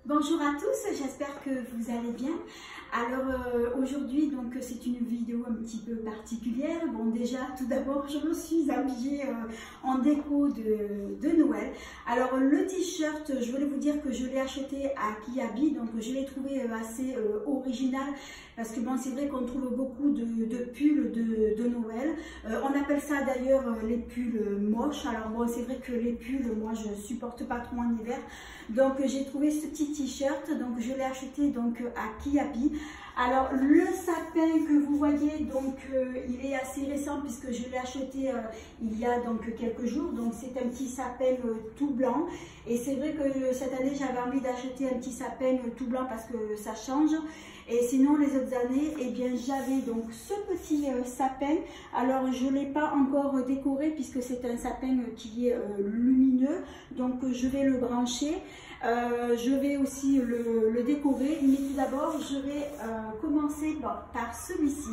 Bonjour à tous, j'espère que vous allez bien. Alors aujourd'hui donc c'est une vidéo un petit peu particulière. Bon déjà tout d'abord je me suis habillée en déco de Noël. Alors le t-shirt, je voulais vous dire que je l'ai acheté à Kiabi, donc je l'ai trouvé assez original parce que bon c'est vrai qu'on trouve beaucoup de pulls de Noël. On appelle ça d'ailleurs les pulls moches. Alors bon c'est vrai que les pulls moi je supporte pas trop en hiver. Donc j'ai trouvé ce petit t-shirt, donc je l'ai acheté donc à Kiabi. Alors le sapin que vous voyez, donc il est assez récent puisque je l'ai acheté il y a donc quelques jours. Donc c'est un petit sapin tout blanc. Et c'est vrai que cette année j'avais envie d'acheter un petit sapin tout blanc parce que ça change. Et sinon les autres années, eh bien j'avais donc ce petit sapin. Alors je ne l'ai pas encore décoré puisque c'est un sapin qui est lumineux. Donc je vais le brancher. Je vais aussi le décorer, mais tout d'abord je vais commencer par celui-ci.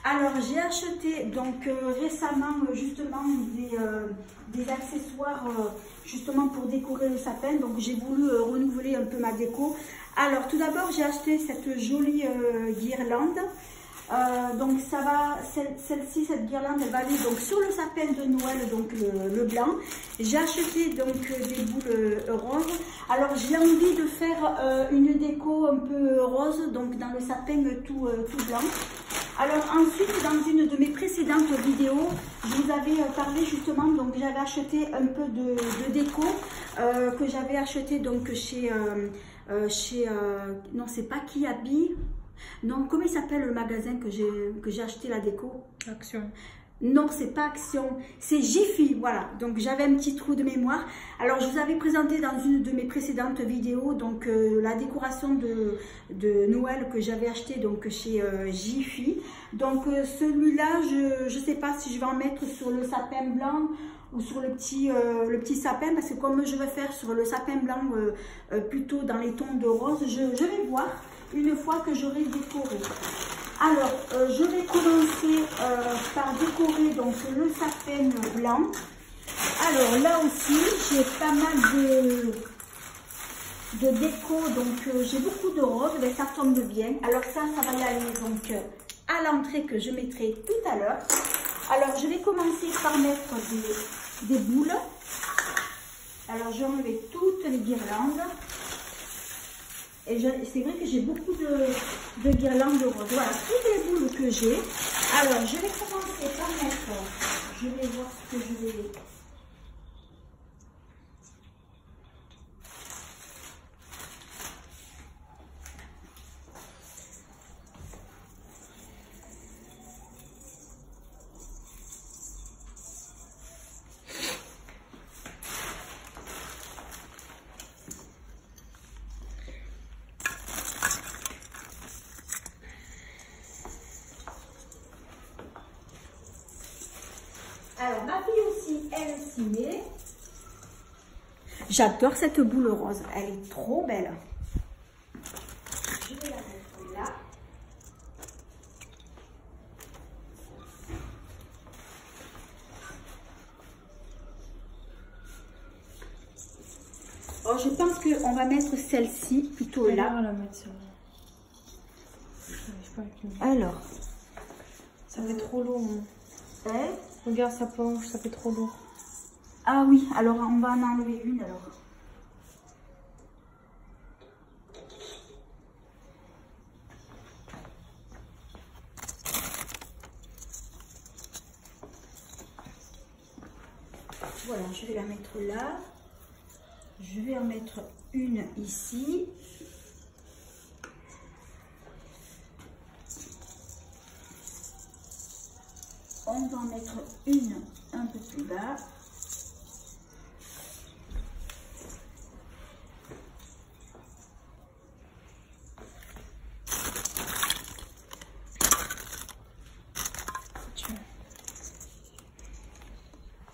Alors j'ai acheté donc récemment justement des accessoires justement pour décorer le sapin, donc j'ai voulu renouveler un peu ma déco. Alors tout d'abord j'ai acheté cette jolie guirlande. Donc ça va, celle-ci, cette guirlande, elle va aller donc sur le sapin de Noël, donc le blanc. J'ai acheté donc des boules roses. Alors j'ai envie de faire une déco un peu rose, donc dans le sapin tout blanc. Alors ensuite, dans une de mes précédentes vidéos, je vous avais parlé justement, donc j'avais acheté un peu de déco que j'avais acheté donc chez non c'est pas Kiabi. Non, comment il s'appelle le magasin que j'ai acheté la déco? Action. Non, c'est pas Action, c'est Jiffy, voilà. Donc j'avais un petit trou de mémoire. Alors je vous avais présenté dans une de mes précédentes vidéos donc la décoration de Noël que j'avais acheté donc chez Jiffy. Donc celui-là, je sais pas si je vais en mettre sur le sapin blanc ou sur le petit sapin, parce que comme je vais faire sur le sapin blanc plutôt dans les tons de rose, je vais voir une fois que j'aurai décoré. Alors, je vais commencer par décorer donc le sapin blanc. Alors là aussi, j'ai pas mal de déco, donc j'ai beaucoup de rose, mais ça tombe bien. Alors ça va y aller donc à l'entrée que je mettrai tout à l'heure. Alors je vais commencer par mettre des boules. Alors j'ai enlevé toutes les guirlandes. Et c'est vrai que j'ai beaucoup de guirlandes roses. Voilà, toutes les boules que j'ai. Alors, je vais commencer par mettre, je vais voir ce que je vais... Alors, ma fille aussi, elle s'y met. J'adore cette boule rose, elle est trop belle. Je vais la mettre là. Oh, je pense qu'on va mettre celle-ci plutôt là. La mettre sur... Alors, ça fait trop lourd. hein. Regarde, ça penche, ça fait trop lourd. Ah oui, alors on va en enlever une alors. Voilà, je vais la mettre là. Je vais en mettre une ici. On va en mettre une un peu plus bas.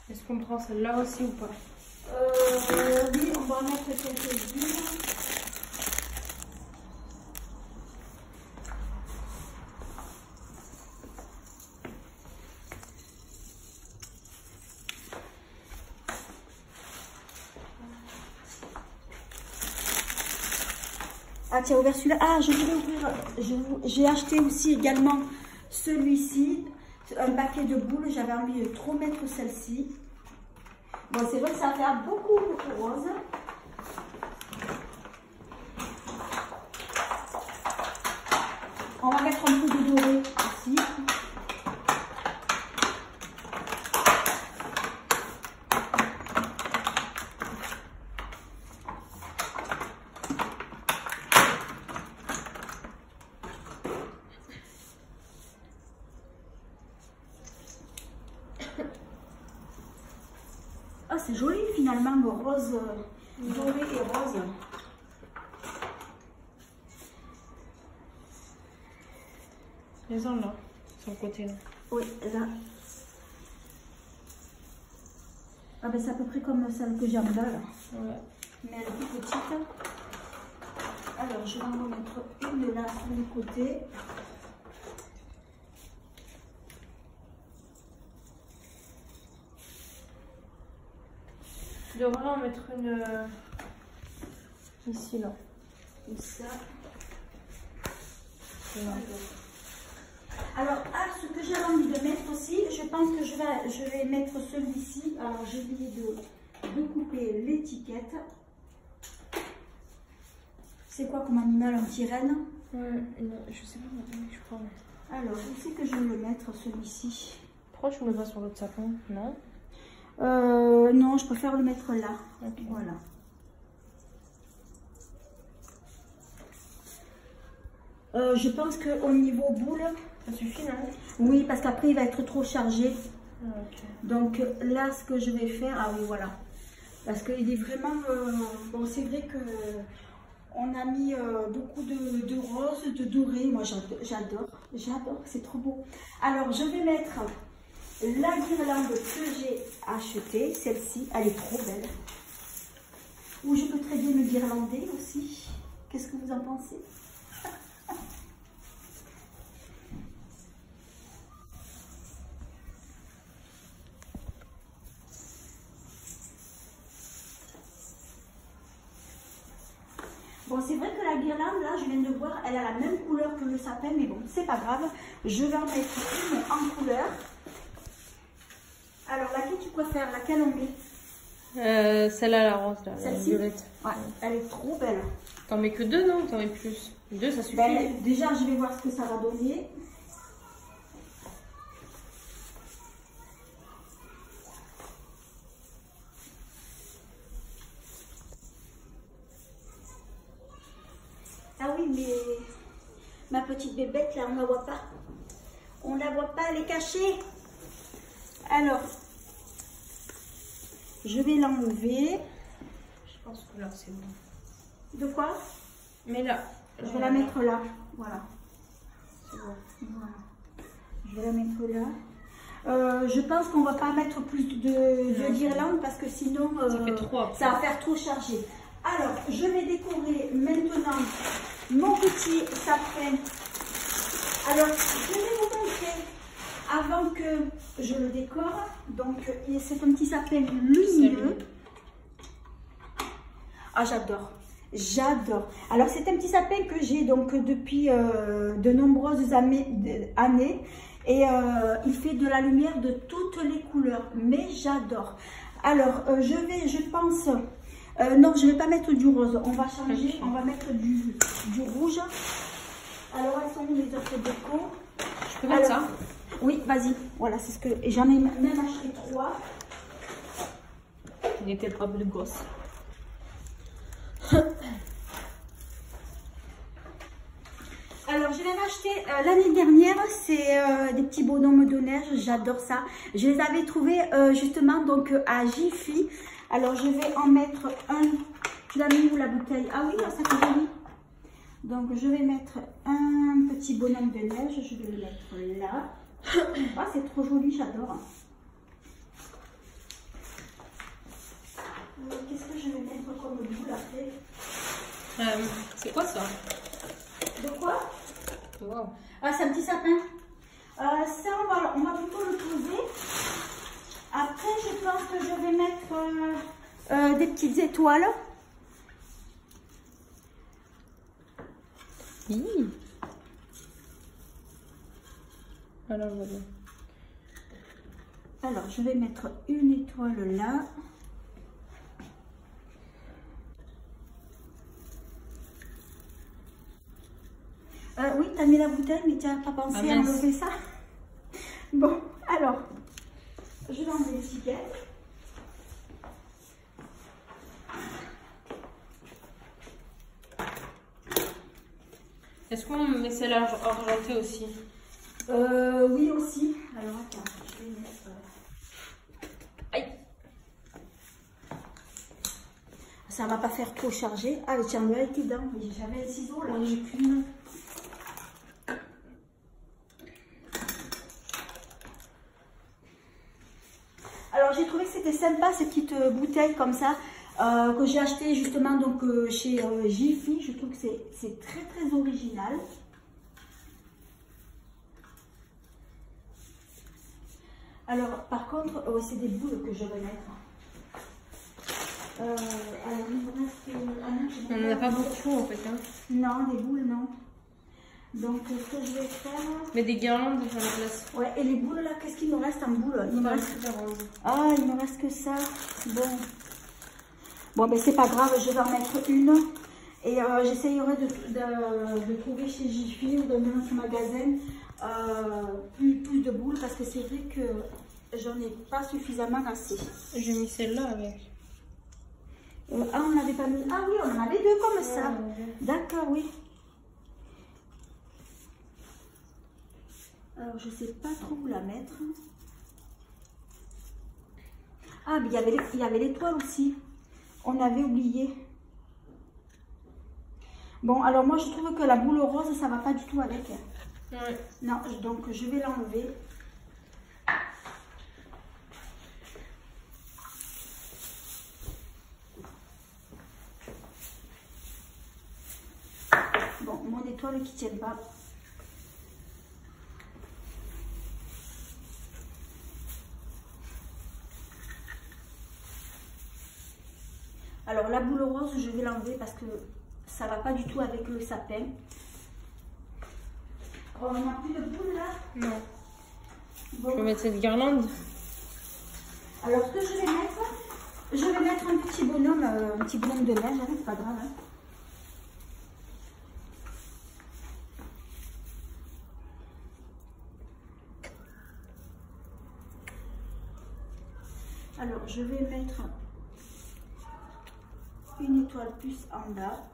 Est-ce qu'on prend celle-là aussi ou pas? Oui, on va en mettre quelques-unes. Ah, tu as ouvert celui-là. Ah, je voulais ouvrir. J'ai acheté aussi également celui-ci. Un paquet de boules. J'avais envie de trop mettre celle-ci. Bon, c'est vrai que ça va faire beaucoup, beaucoup rose. On va mettre un peu de doré aussi. Ah, c'est joli finalement, le rose doré et rose. Les-en là, sur le côté là. Oui, là. Ah ben c'est à peu près comme celle que j'ai en bas là. Ouais. Mais elle est plus petite. Alors je vais en remettre une là sur le côté. Tu devrais en mettre une ici là. Comme ça. Là. Alors, ce que j'ai envie de mettre aussi, je pense que je vais mettre celui-ci. Alors, j'ai oublié de couper l'étiquette. C'est quoi comme animal, un petit renne? Ouais, je sais pas, je crois. Alors, où c'est que je vais le mettre, celui-ci? Pourquoi je ne le mets pas sur l'autre sapin? Non. Non, je préfère le mettre là. Okay. Voilà. Je pense qu'au niveau boule, ça suffit, non? Oui, parce qu'après il va être trop chargé. Okay. Donc là, ce que je vais faire, ah oui, voilà. Parce qu'il est vraiment, bon, c'est vrai que on a mis beaucoup de roses, de doré. Moi, j'adore, c'est trop beau. Alors, je vais mettre la guirlande que j'ai achetée, celle-ci, elle est trop belle. Ou je peux très bien me guirlander aussi. Qu'est-ce que vous en pensez? Bon, c'est vrai que la guirlande, là, je viens de voir, elle a la même couleur que le sapin, mais bon, c'est pas grave. Je vais en mettre une en couleur. Alors, laquelle tu préfères? Laquelle on met? Celle-là, la rose, là, la violette. Ouais, elle est trop belle. T'en mets que deux, non? T'en mets plus? Deux, ça suffit. Ben, déjà, je vais voir ce que ça va donner. Ah oui, mais ma petite bébête, là, on ne la voit pas. On ne la voit pas, elle est cachée. Alors, je vais l'enlever. Je pense que là, c'est bon. De quoi? Mais là. Je vais la mettre là. Voilà. C'est bon. Voilà. Je vais la mettre là. Je pense qu'on va pas mettre plus de guirlandes parce que sinon ça fait trop. Ça va faire trop chargé. Alors, je vais décorer maintenant mon petit sapin. Alors, je vais vous montrer avant que je le décore. Donc, c'est un petit sapin lumineux. Ah, j'adore. J'adore. Alors, c'est un petit sapin que j'ai donc depuis de nombreuses années. Et il fait de la lumière de toutes les couleurs. Mais j'adore. Alors, je pense... non, je ne vais pas mettre du rose. On va changer. Okay. On va mettre du rouge. Alors, elles sont où les autres décos? Je peux mettre ça? Oui, vas-y. Voilà, c'est ce que... J'en ai même acheté 3. Il était pas de gosse. Alors, je l'ai acheté l'année dernière. C'est des petits bonhommes de neige. J'adore ça. Je les avais trouvés justement donc à Jiffy. Alors, je vais en mettre un. Tu l'as mis où la bouteille? Ah oui, ça fait joli. Donc, je vais mettre un petit bonhomme de neige. Je vais le mettre là. Ah, c'est trop joli, j'adore. Qu'est-ce que je vais mettre comme boule après? C'est quoi ça? De quoi? Wow. Ah, c'est un petit sapin. Ça, on va plutôt le poser. Après, je pense que je vais mettre des petites étoiles. Oui. Alors voilà. Alors, je vais mettre une étoile là. Oui, tu as mis la bouteille, mais tu n'as pas pensé à enlever ça. Bon, alors, je vais enlever l'étiquette. Est-ce qu'on met celle argentée aussi? Oui, aussi. Alors, attends, je vais mettre... Aïe! Ça va pas faire trop chargé. Ah, tiens, là, tes dents. J'avais un ciseau, là. J'ai qu'une. Alors, j'ai trouvé que c'était sympa, ces petites bouteilles comme ça, que j'ai acheté justement donc, chez Jiffy. Je trouve que c'est très, très original. Alors, par contre, c'est des boules que je vais mettre. Alors, il me reste... On n'en a pas beaucoup en fait. Hein. Non, des boules, non. Donc, ce que je vais faire... Mais des guirlandes à la place. Ouais, et les boules là, qu'est-ce qu'il me reste en boules? Il me reste... Ah, il me reste que ça. Bon. Bon, ben c'est pas grave, je vais en mettre une. Et j'essayerai de trouver chez Jiffy ou dans un autre magasin plus de boules parce que c'est vrai que j'en ai pas suffisamment assez. J'ai mis celle-là avec. Ah, on n'avait pas mis... Ah oui, on en avait deux comme ça. D'accord, oui. Alors, je sais pas trop où la mettre. Ah, mais il y avait l'étoile aussi. On avait oublié. Bon, alors moi, je trouve que la boule rose, ça va pas du tout avec. Ouais. Non, donc je vais l'enlever. Bon, mon étoile qui tient pas. Alors la boule rose, je vais l'enlever parce que ça va pas du tout avec le sapin. Oh, on n'a plus de boule là? Non. Bon. Je vais mettre cette guirlande. Alors ce que je vais mettre un petit bonhomme de neige, hein, c'est pas grave. Hein. Alors je vais mettre une étoile plus en bas.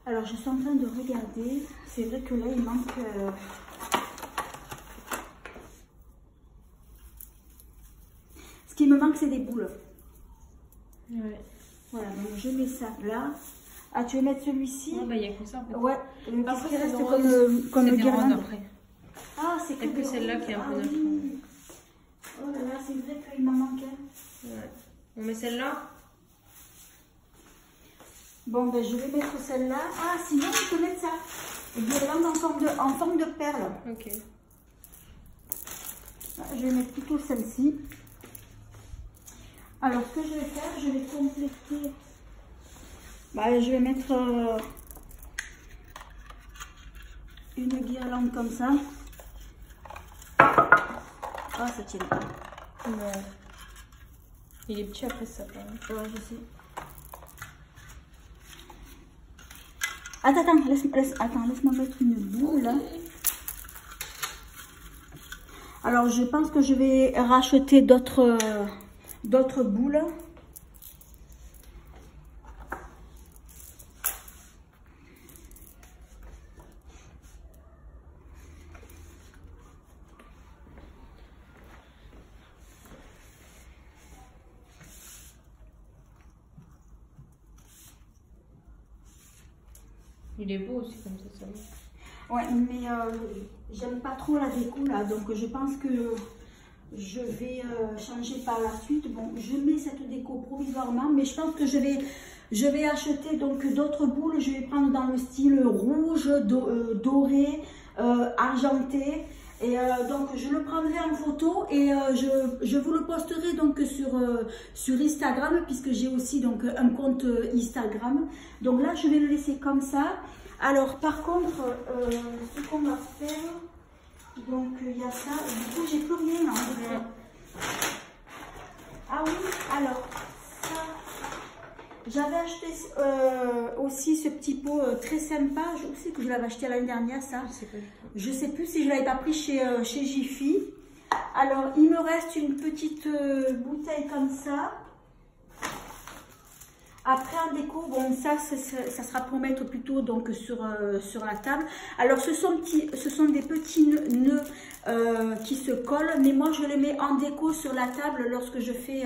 Alors je suis en train de regarder, c'est vrai que là il manque... Ce qui me manque c'est des boules. Ouais. Voilà, donc je mets ça là. Ah, tu veux mettre celui-ci? Non, bah il n'y a que ça en fait. Ouais, Après, il reste c'est comme des guirlande. roses après. Ah, c'est Il n'y a que celle-là qui est un peu neutre. oui. Oh là là, c'est vrai qu'il m'en manque un. Ouais. On met celle-là. Bon, ben je vais mettre celle-là. Ah, sinon, je peux mettre ça. Une guirlande en forme de perle. Ok. Je vais mettre plutôt celle-ci. Alors, ce que je vais faire, je vais compléter. Bah, je vais mettre une guirlande comme ça. Ah, ça tient pas. Non. Il est petit après ça. Ouais, je sais. Attends, laisse-moi mettre une boule là. Alors, je pense que je vais racheter d'autres boules. Il est beau aussi comme ça. Ouais, mais j'aime pas trop la déco là, donc je pense que je vais changer par la suite. Bon, je mets cette déco provisoirement, mais je pense que je vais acheter donc d'autres boules. Je vais prendre dans le style rouge, doré, argenté. Et donc je le prendrai en photo et je vous le posterai donc sur Instagram, puisque j'ai aussi donc un compte Instagram. Donc là je vais le laisser comme ça. Alors par contre ce qu'on va faire, donc il y a ça, du coup j'ai plus rien hein. Ah oui, alors ça, j'avais acheté aussi ce petit pot très sympa. Je sais que je l'avais acheté l'année dernière, ça. Je sais plus si je l'avais pas pris chez Jiffy. Alors, il me reste une petite bouteille comme ça. Après, en déco, bon, ça sera pour mettre plutôt donc, sur la table. Alors, ce sont des petits nœuds qui se collent, mais moi, je les mets en déco sur la table lorsque je fais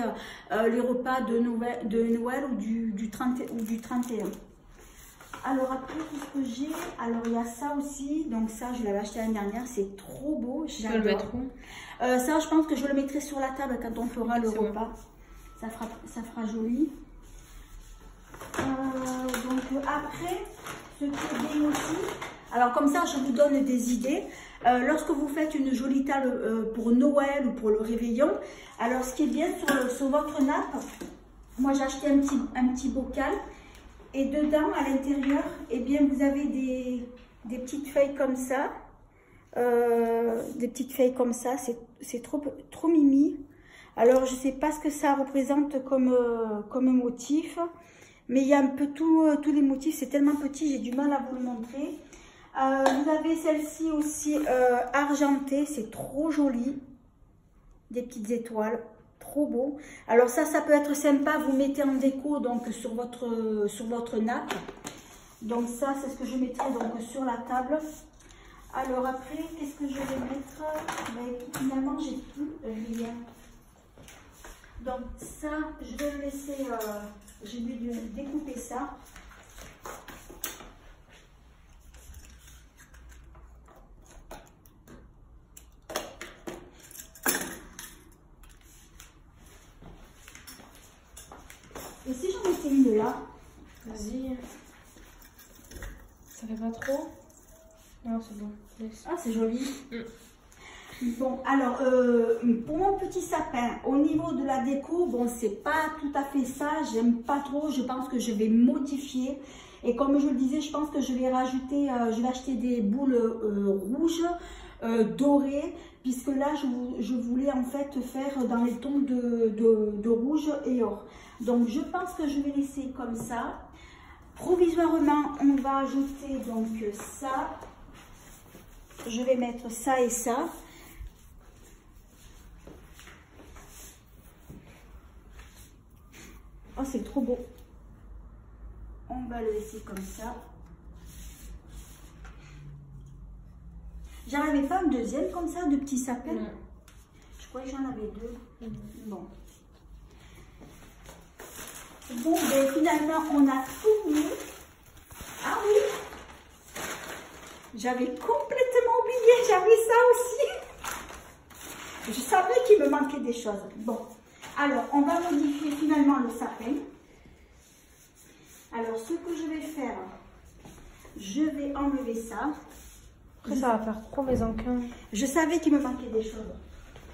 les repas de Noël ou du 31. Alors, après, qu'est-ce que j'ai? Alors, il y a ça aussi. Donc, ça, je l'avais acheté l'année dernière. C'est trop beau. Tu veux le mettre où? Ça, je pense que je le mettrai sur la table quand on fera le repas. Ça fera joli. Donc après, ce qui est bien aussi, alors comme ça je vous donne des idées, lorsque vous faites une jolie table pour Noël ou pour le réveillon, alors ce qui est bien sur votre nappe, moi j'ai acheté un petit bocal et dedans à l'intérieur, eh bien vous avez des petites feuilles comme ça, c'est trop mimi. Alors je sais pas ce que ça représente comme motif. Mais il y a un peu tous les motifs, c'est tellement petit, j'ai du mal à vous le montrer. Vous avez celle-ci aussi argentée, c'est trop joli. Des petites étoiles, trop beau. Alors ça peut être sympa, vous mettez en déco donc sur votre nappe. Donc ça, c'est ce que je mettrai donc sur la table. Alors après, qu'est-ce que je vais mettre? Mais finalement, j'ai plus rien. Donc ça, je vais le laisser... j'ai dû découper ça. Et si j'en mettais une là? Vas-y. Ça fait pas trop? Non, c'est bon. Laisse. Ah, c'est joli. Bon, alors, pour mon petit sapin, au niveau de la déco, bon, c'est pas tout à fait ça, j'aime pas trop, je pense que je vais modifier. Et comme je le disais, je pense que je vais rajouter, je vais acheter des boules rouges, dorées, puisque là, je voulais en fait faire dans les tons de rouge et or. Donc, je pense que je vais laisser comme ça. Provisoirement, on va ajouter donc ça. Je vais mettre ça et ça. Oh, c'est trop beau. On va le laisser comme ça. J'en avais pas un deuxième comme ça, de petits sapins. Je crois que j'en avais deux. Bon. Bon, ben, finalement, on a tout mis. Ah oui. J'avais complètement oublié, j'avais ça aussi. Je savais qu'il me manquait des choses. Bon. Alors, on va modifier finalement le sapin. Alors, ce que je vais faire, je vais enlever ça. Après, ça va faire trop mésanquin. Je savais qu'il me manquait des choses.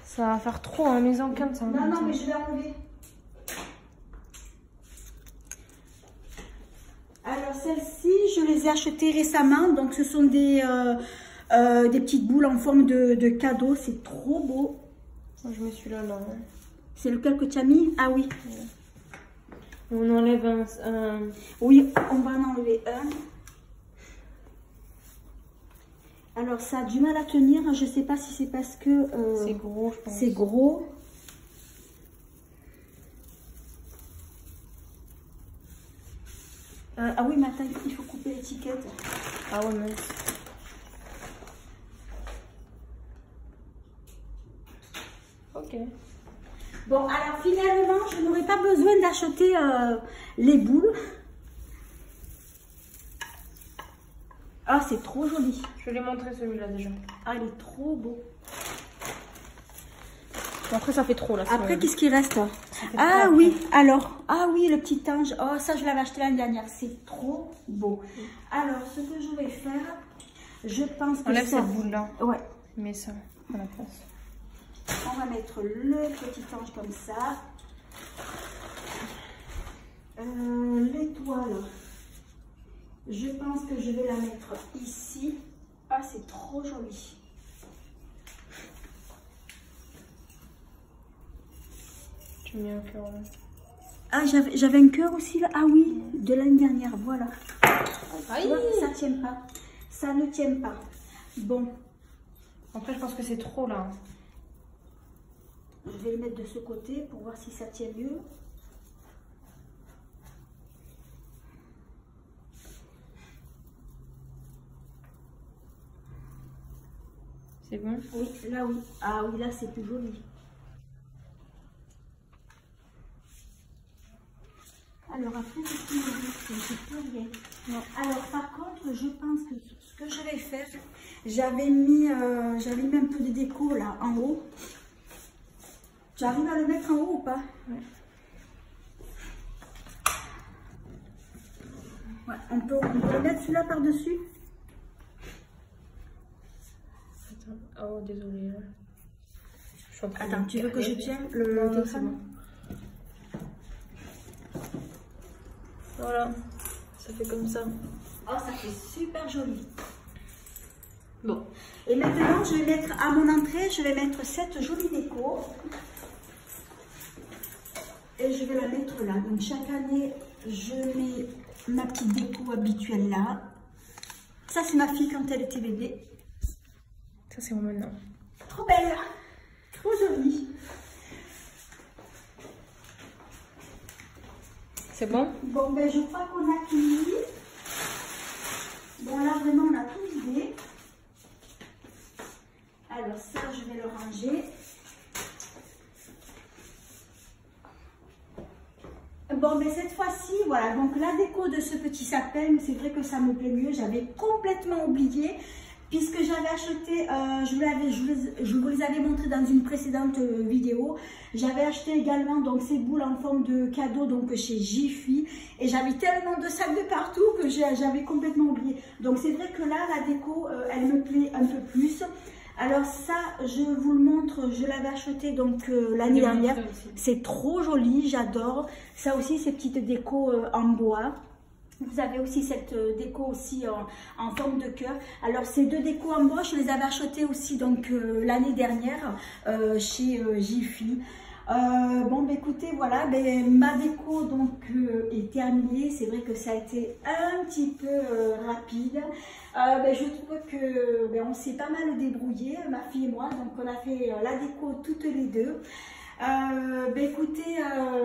Ça va faire trop un mésanquin. Non, mais je vais enlever. Alors, celles-ci, je les ai achetées récemment. Donc, ce sont des petites boules en forme de cadeau. C'est trop beau. Moi, je me suis là. C'est lequel que tu as mis? Ah oui. On enlève un... Oui, on va en enlever un. Alors, ça a du mal à tenir. Je ne sais pas si c'est parce que... c'est gros, je pense. C'est gros. Ah oui, mais attends, il faut couper l'étiquette. Ah ouais, mais... Ok. Bon, alors finalement, je n'aurai pas besoin d'acheter les boules. Ah, c'est trop joli. Je l'ai montré celui-là déjà. Ah, il est trop beau. Bon, après, ça fait trop là. Après, qu'est-ce qui reste? Ah oui, alors. Ah oui, le petit ange. Oh, ça, je l'avais acheté l'année dernière. C'est trop beau. Alors, ce que je vais faire, Je pense que Enlève ça... cette boule là. Ouais. Mets ça à la place. On va mettre le petit ange comme ça. L'étoile, je pense que je vais la mettre ici. Ah, c'est trop joli. Tu mets un cœur là. Ah, j'avais un cœur aussi là. Ah oui, de l'année dernière, voilà. Aïe. Ça ne tient pas. Ça ne tient pas. Bon. Après, je pense que c'est trop là. Je vais le mettre de ce côté pour voir si ça tient mieux. C'est bon? Oui, là oui. Ah oui, là c'est plus joli. Alors après, je peux rien. Non. Alors par contre, je pense que ce que je vais faire, j'avais mis un peu de déco là en haut. Tu arrives à le mettre en haut ou pas? Ouais. Ouais, on peut le mettre celui-là par-dessus. Oh, désolé. Attends, tu veux que je tienne le téléphone? Voilà, ça fait comme ça. Oh, ça fait super joli. Bon. Et maintenant, je vais mettre à mon entrée, je vais mettre cette jolie déco. Et je vais la mettre là. Donc chaque année, je mets ma petite déco habituelle là. Ça, c'est ma fille quand elle était bébé. Ça, c'est moi maintenant. Trop belle, trop jolie. C'est bon? Bon, ben je crois qu'on a tout mis. Bon, là, vraiment, on a tout vidé. Alors ça, je vais le ranger. Bon, mais cette fois-ci, voilà, donc la déco de ce petit sapin, c'est vrai que ça me plaît mieux. J'avais complètement oublié, puisque j'avais acheté, je vous les avais montré dans une précédente vidéo. J'avais acheté également donc ces boules en forme de cadeau donc chez Jiffy. Et j'avais tellement de sacs de partout que j'avais complètement oublié. Donc c'est vrai que là, la déco, elle me plaît un peu plus. Alors ça, je vous le montre, je l'avais acheté donc l'année dernière. C'est trop joli, j'adore. Ça aussi, ces petites décos en bois. Vous avez aussi cette déco aussi en forme de cœur. Alors ces deux décos en bois, je les avais achetées aussi donc l'année dernière chez Jiffy. Bon, bah, écoutez, voilà, ma déco donc est terminée. C'est vrai que ça a été un petit peu rapide. Je trouve que on s'est pas mal débrouillé, ma fille et moi. Donc on a fait la déco toutes les deux. Écoutez,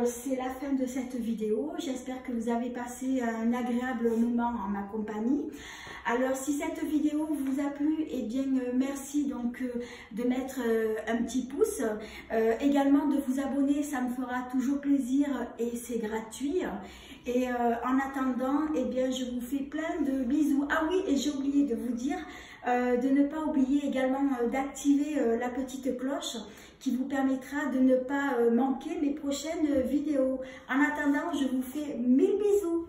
c'est la fin de cette vidéo. J'espère que vous avez passé un agréable moment en ma compagnie. Alors si cette vidéo vous a plu, eh bien merci donc de mettre un petit pouce, également de vous abonner, ça me fera toujours plaisir et c'est gratuit. Et en attendant, eh bien je vous fais plein de bisous. Ah oui, et j'ai oublié de vous dire de ne pas oublier également d'activer la petite cloche qui vous permettra de ne pas manquer mes prochaines vidéos. En attendant, je vous fais 1000 bisous.